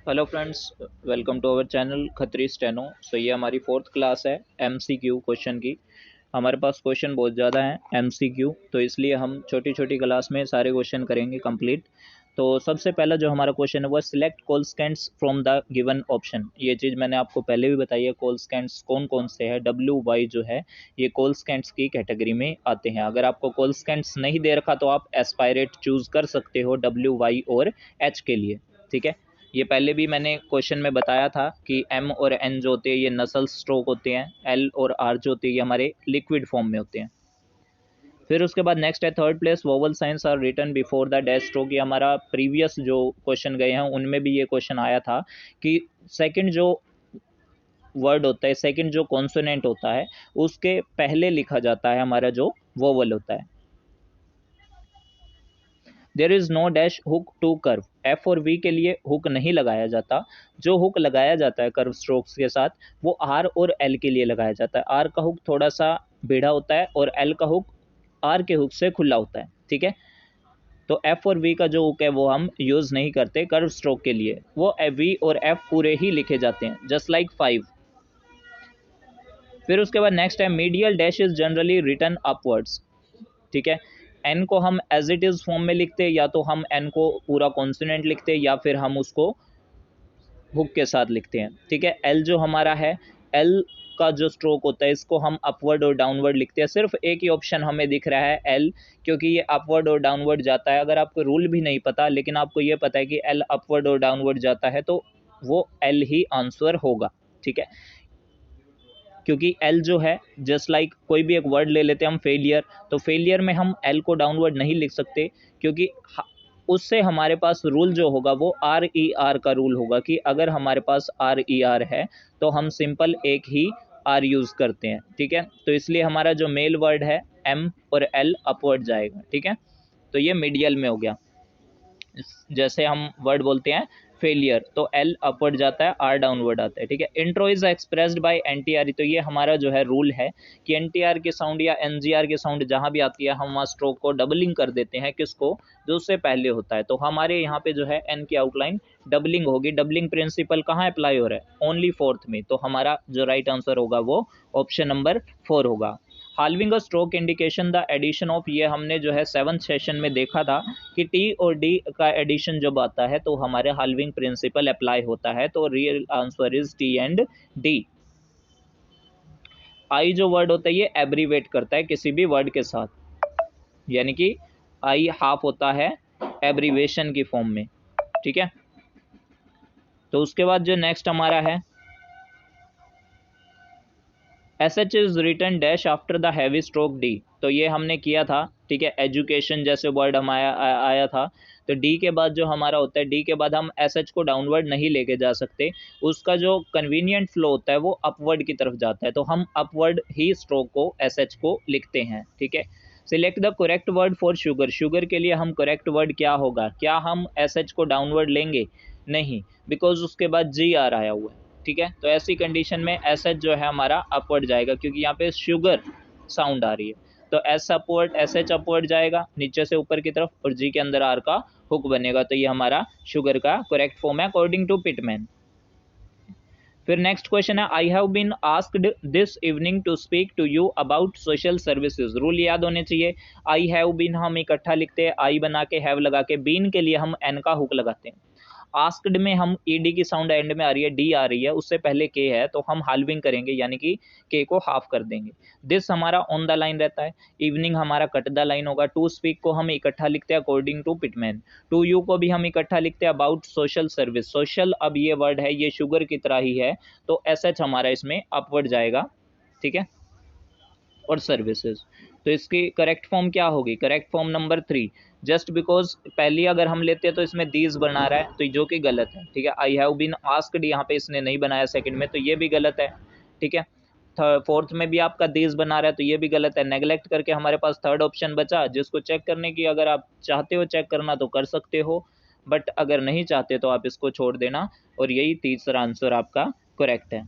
Hello friends, welcome to our channel Khatri steno. So ये हमारी fourth class है MCQ question की। हमारे पास क्वेश्चन बहुत ज़्यादा हैं एमसीक्यू, तो इसलिए हम छोटी छोटी क्लास में सारे क्वेश्चन करेंगे कंप्लीट। तो सबसे पहला जो हमारा क्वेश्चन है वो select coalescents from the given option. ये चीज़ मैंने आपको पहले भी बताई है, कोलस्केंट्स कौन कौन से है। डब्ल्यू वाई जो है ये कोलस्केंट्स की कैटेगरी में आते हैं। अगर आपको कोलस्केंट्स नहीं दे रखा तो आप एस्पायरेट चूज़ कर सकते हो डब्ल्यू वाई और एच के लिए। ठीक है, ये पहले भी मैंने क्वेश्चन में बताया था कि एम और एन जो होते हैं ये नसल स्ट्रोक होते हैं, एल और आर जो होते हैं ये हमारे लिक्विड फॉर्म में होते हैं। फिर उसके बाद नेक्स्ट है third place vowel signs are written before the dash stroke. ये हमारा प्रीवियस जो क्वेश्चन गए हैं उनमें भी ये क्वेश्चन आया था कि सेकंड जो वर्ड होता है, सेकंड जो कॉन्सोनेंट होता है उसके पहले लिखा जाता है हमारा जो वोवल होता है। There is no dash hook to curve. F और वी के लिए हुक नहीं लगाया जाता। जो हुक लगाया जाता है कर्व स्ट्रोक्स के साथ वो आर और एल के लिए लगाया जाता है। आर का हुक थोड़ा सा भिड़ा होता है और एल का हुक आर के हुक से खुला होता है। ठीक है, तो एफ और वी का जो हुक है वो हम यूज नहीं करते कर्व स्ट्रोक के लिए। वो वी और एफ पूरे ही लिखे जाते हैं, जस्ट लाइक 5। फिर उसके बाद नेक्स्ट है medial dash is generally written upwards. ठीक है, एन को हम एज इट इज फॉर्म में लिखते हैं, या तो हम एन को पूरा कॉन्सोनेंट लिखते हैं या फिर हम उसको हुक के साथ लिखते हैं। ठीक है, एल जो हमारा है, एल का जो स्ट्रोक होता है इसको हम अपवर्ड और डाउनवर्ड लिखते हैं। सिर्फ एक ही ऑप्शन हमें दिख रहा है एल, क्योंकि ये अपवर्ड और डाउनवर्ड जाता है। अगर आपको रूल भी नहीं पता लेकिन आपको ये पता है कि एल अपवर्ड और डाउनवर्ड जाता है तो वो एल ही आंसर होगा। ठीक है, क्योंकि एल जो है जस्ट लाइक कोई भी एक वर्ड ले लेते हैं हम, फेलियर, तो फेलियर में हम एल को डाउनवर्ड नहीं लिख सकते, क्योंकि उससे हमारे पास रूल जो होगा वो आर ई आर का रूल होगा कि अगर हमारे पास आर ई आर है तो हम सिंपल एक ही आर यूज करते हैं। ठीक है, तो इसलिए हमारा जो मेल वर्ड है एम और एल अपवर्ड जाएगा। ठीक है, तो ये मीडियल में हो गया। जैसे हम वर्ड बोलते हैं फेलियर तो एल अपवर्ड जाता है, आर डाउनवर्ड आता है। ठीक है, intro is expressed by NTR. तो ये हमारा जो है रूल है कि एनटीआर की साउंड या एनजीआर की साउंड जहां भी आती है हम वहां स्ट्रोक को डबलिंग कर देते हैं। किसको? जो उससे पहले होता है। तो हमारे यहाँ पे जो है एन की आउटलाइन डबलिंग होगी। डबलिंग प्रिंसिपल कहाँ अप्लाई हो रहा है? ओनली फोर्थ में। तो हमारा जो राइट आंसर होगा वो ऑप्शन नंबर 4 होगा। Halving a stroke indication the addition of, ये हमने जो है 7th सेशन में देखा था कि टी और डी का एडिशन जब आता है तो हमारे हाल्विंग प्रिंसिपल अप्लाई होता है। तो real answer is T and D. आई जो वर्ड होता है ये एब्रीवेट करता है किसी भी वर्ड के साथ, यानी कि आई हाफ होता है एब्रीवेशन की फॉर्म में। ठीक है, तो उसके बाद जो नेक्स्ट हमारा है S H is return dash after the heavy stroke D. तो ये हमने किया था। ठीक है, एजुकेशन जैसे वर्ड हमारा आया था। तो डी के बाद जो हमारा होता है, डी के बाद हम एस एच को डाउनवर्ड नहीं लेके जा सकते। उसका जो कन्वीनियंट फ्लो होता है वो अपवर्ड की तरफ जाता है, तो हम अपवर्ड ही स्ट्रोक को एस एच को लिखते हैं। ठीक है, select the correct word for sugar. Sugar के लिए हम करेक्ट वर्ड क्या होगा? क्या हम एस एच को डाउनवर्ड लेंगे? नहीं, बिकॉज उसके बाद जी आर आया हुआ है। ठीक है, तो ऐसी कंडीशन में एस एच जो है हमारा अपवर्ड जाएगा, क्योंकि यहाँ पे शुगर साउंड आ रही है। तो S upward, S H upward जाएगा नीचे से ऊपर की तरफ, और जी के अंदर आर का हुक बनेगा। तो ये हमारा शुगर का करेक्ट फॉर्म है अकॉर्डिंग टू पिटमैन। फिर नेक्स्ट क्वेश्चन है I have been asked this evening to speak to you about social services. Rule याद होने चाहिए। आई हैव बीन हम इकट्ठा लिखते हैं, आई बना के हैव लगा के, बीन के लिए हम एन का हुक लगाते हैं। आस्क्ड में हम ईडी की साउंड एंड में आ रही है, डी आ रही है, उससे पहले के है तो हम हाल्विंग करेंगे, यानी कि के को हाफ कर देंगे। दिस हमारा ऑन द लाइन रहता है, इवनिंग हमारा कट द लाइन होगा। टू स्पीक को हम इकट्ठा लिखते हैं according to Pitman. To you को भी हम इकट्ठा लिखते हैं अबाउट सोशल सर्विस। सोशल अब ये वर्ड है ये शुगर की तरह ही है, तो एस एच हमारा इसमें अपवर्ड जाएगा। ठीक है, और सर्विसेज, तो इसकी करेक्ट फॉर्म क्या होगी? Correct form number 3। Just because पहली अगर हम लेते हैं तो इसमें दीज बना रहा है, तो जो कि गलत है। ठीक है, आई हैव बीन आस्क्ड यहाँ पे इसने नहीं बनाया सेकंड में, तो ये भी गलत है। ठीक है, फोर्थ में भी आपका दीज बना रहा है, तो ये भी गलत है। नेगलेक्ट करके हमारे पास थर्ड ऑप्शन बचा, जिसको चेक करने की अगर आप चाहते हो चेक करना तो कर सकते हो, बट अगर नहीं चाहते तो आप इसको छोड़ देना, और यही तीसरा आंसर आपका करेक्ट है।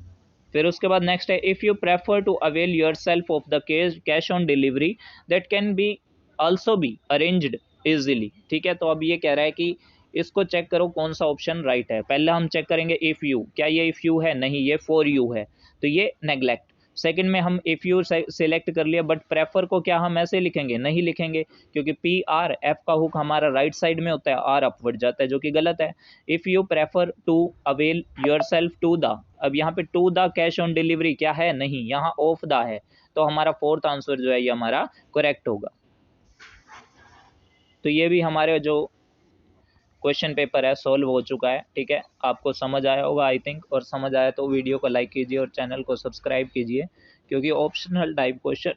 फिर उसके बाद नेक्स्ट है if you prefer to avail yourself of the cash on delivery that can be also be arranged easily. ठीक है, तो अब ये कह रहा है कि इसको चेक करो कौन सा ऑप्शन राइट है। पहले हम चेक करेंगे इफ़ यू, क्या ये इफ़ यू है, नहीं ये फॉर यू है, तो ये नेग्लेक्ट। सेकंड में हम इफ़ यू सेलेक्ट कर लिया, बट प्रेफर को क्या हम ऐसे लिखेंगे, नहीं लिखेंगे, क्योंकि पी आर एफ का हुक हमारा राइट साइड में होता है, आर अपवर्ड जाता है, जो कि गलत है। If you prefer to avail yourself to the, अब यहाँ पे to the cash on delivery क्या है, नहीं, यहाँ ऑफ द है, तो हमारा फोर्थ आंसर जो है ये हमारा करेक्ट होगा। तो ये भी हमारे जो क्वेश्चन पेपर है सॉल्व हो चुका है। ठीक है, आपको समझ आया होगा आई थिंक, और समझ आया तो वीडियो को लाइक कीजिए और चैनल को सब्सक्राइब कीजिए, क्योंकि ऑप्शनल टाइप क्वेश्चन